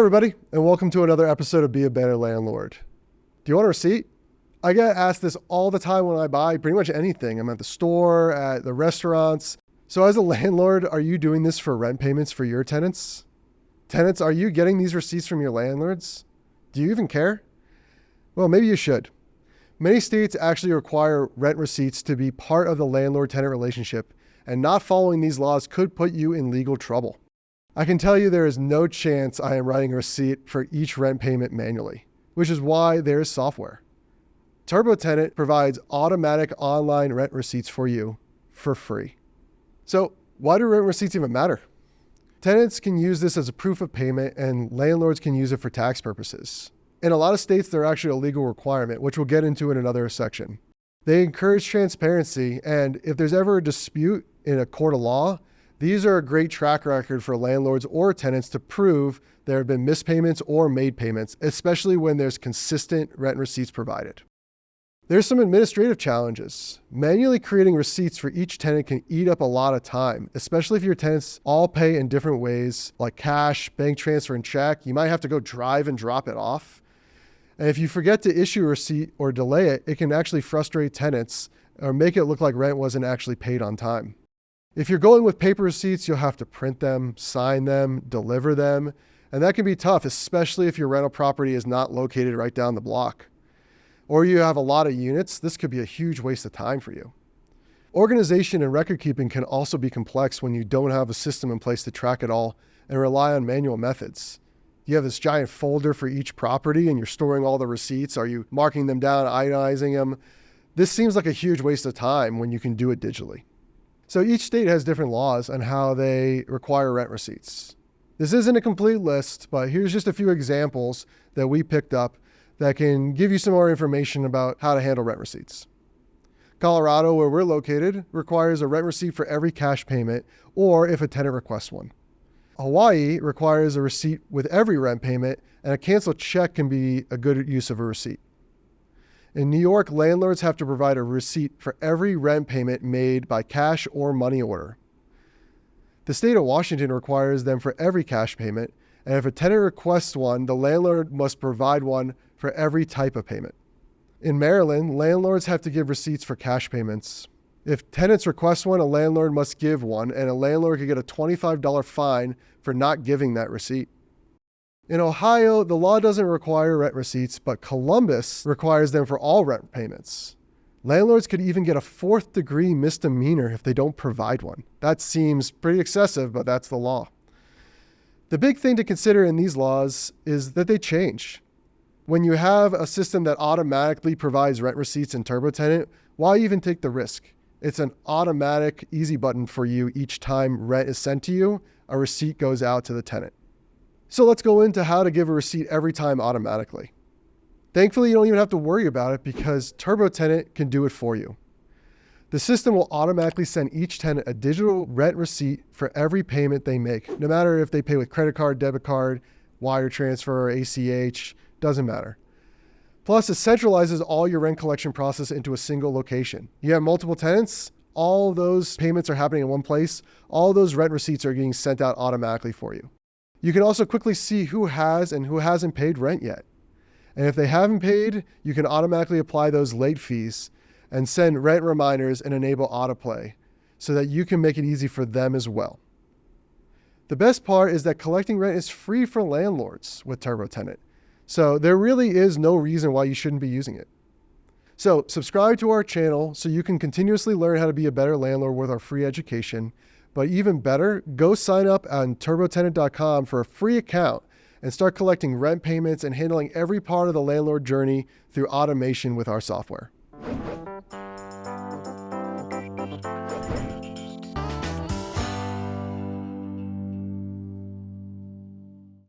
everybody, and welcome to another episode of Be a Better Landlord. Do you want a receipt? I get asked this all the time when I buy pretty much anything. I'm at the store, at the restaurants. So as a landlord, are you doing this for rent payments for your tenants? Tenants, are you getting these receipts from your landlords? Do you even care? Well, maybe you should. Many states actually require rent receipts to be part of the landlord-tenant relationship, and not following these laws could put you in legal trouble. I can tell you there is no chance I am writing a receipt for each rent payment manually, which is why there is software. TurboTenant provides automatic online rent receipts for you for free. So why do rent receipts even matter? Tenants can use this as a proof of payment, and landlords can use it for tax purposes. In a lot of states, they're actually a legal requirement, which we'll get into in another section. They encourage transparency, and if there's ever a dispute in a court of law, these are a great track record for landlords or tenants to prove there have been missed payments or made payments, especially when there's consistent rent receipts provided. There's some administrative challenges. Manually creating receipts for each tenant can eat up a lot of time, especially if your tenants all pay in different ways, like cash, bank transfer, and check. You might have to go drive and drop it off. And if you forget to issue a receipt or delay it, it can actually frustrate tenants or make it look like rent wasn't actually paid on time. If you're going with paper receipts, you'll have to print them, sign them, deliver them, and that can be tough, especially if your rental property is not located right down the block. Or you have a lot of units, this could be a huge waste of time for you. Organization and record keeping can also be complex when you don't have a system in place to track it all and rely on manual methods. You have this giant folder for each property and you're storing all the receipts. Are you marking them down, itemizing them? This seems like a huge waste of time when you can do it digitally. So each state has different laws on how they require rent receipts. This isn't a complete list, but here's just a few examples that we picked up that can give you some more information about how to handle rent receipts. Colorado, where we're located, requires a rent receipt for every cash payment or if a tenant requests one. Hawaii requires a receipt with every rent payment, and a canceled check can be a good use of a receipt. In New York, landlords have to provide a receipt for every rent payment made by cash or money order. The state of Washington requires them for every cash payment, and if a tenant requests one, the landlord must provide one for every type of payment. In Maryland, landlords have to give receipts for cash payments. If tenants request one, a landlord must give one, and a landlord could get a $25 fine for not giving that receipt. In Ohio, the law doesn't require rent receipts, but Columbus requires them for all rent payments. Landlords could even get a 4th-degree misdemeanor if they don't provide one. That seems pretty excessive, but that's the law. The big thing to consider in these laws is that they change. When you have a system that automatically provides rent receipts in TurboTenant, why even take the risk? It's an automatic, easy button for you each time rent is sent to you, a receipt goes out to the tenant. So let's go into how to give a receipt every time automatically. Thankfully, you don't even have to worry about it because TurboTenant can do it for you. The system will automatically send each tenant a digital rent receipt for every payment they make, no matter if they pay with credit card, debit card, wire transfer, or ACH, doesn't matter. Plus, it centralizes all your rent collection process into a single location. You have multiple tenants, all those payments are happening in one place, all those rent receipts are getting sent out automatically for you. You can also quickly see who has and who hasn't paid rent yet. And if they haven't paid, you can automatically apply those late fees and send rent reminders and enable autoplay so that you can make it easy for them as well. The best part is that collecting rent is free for landlords with TurboTenant. So there really is no reason why you shouldn't be using it. So subscribe to our channel so you can continuously learn how to be a better landlord with our free education. But even better, go sign up on TurboTenant.com for a free account and start collecting rent payments and handling every part of the landlord journey through automation with our software.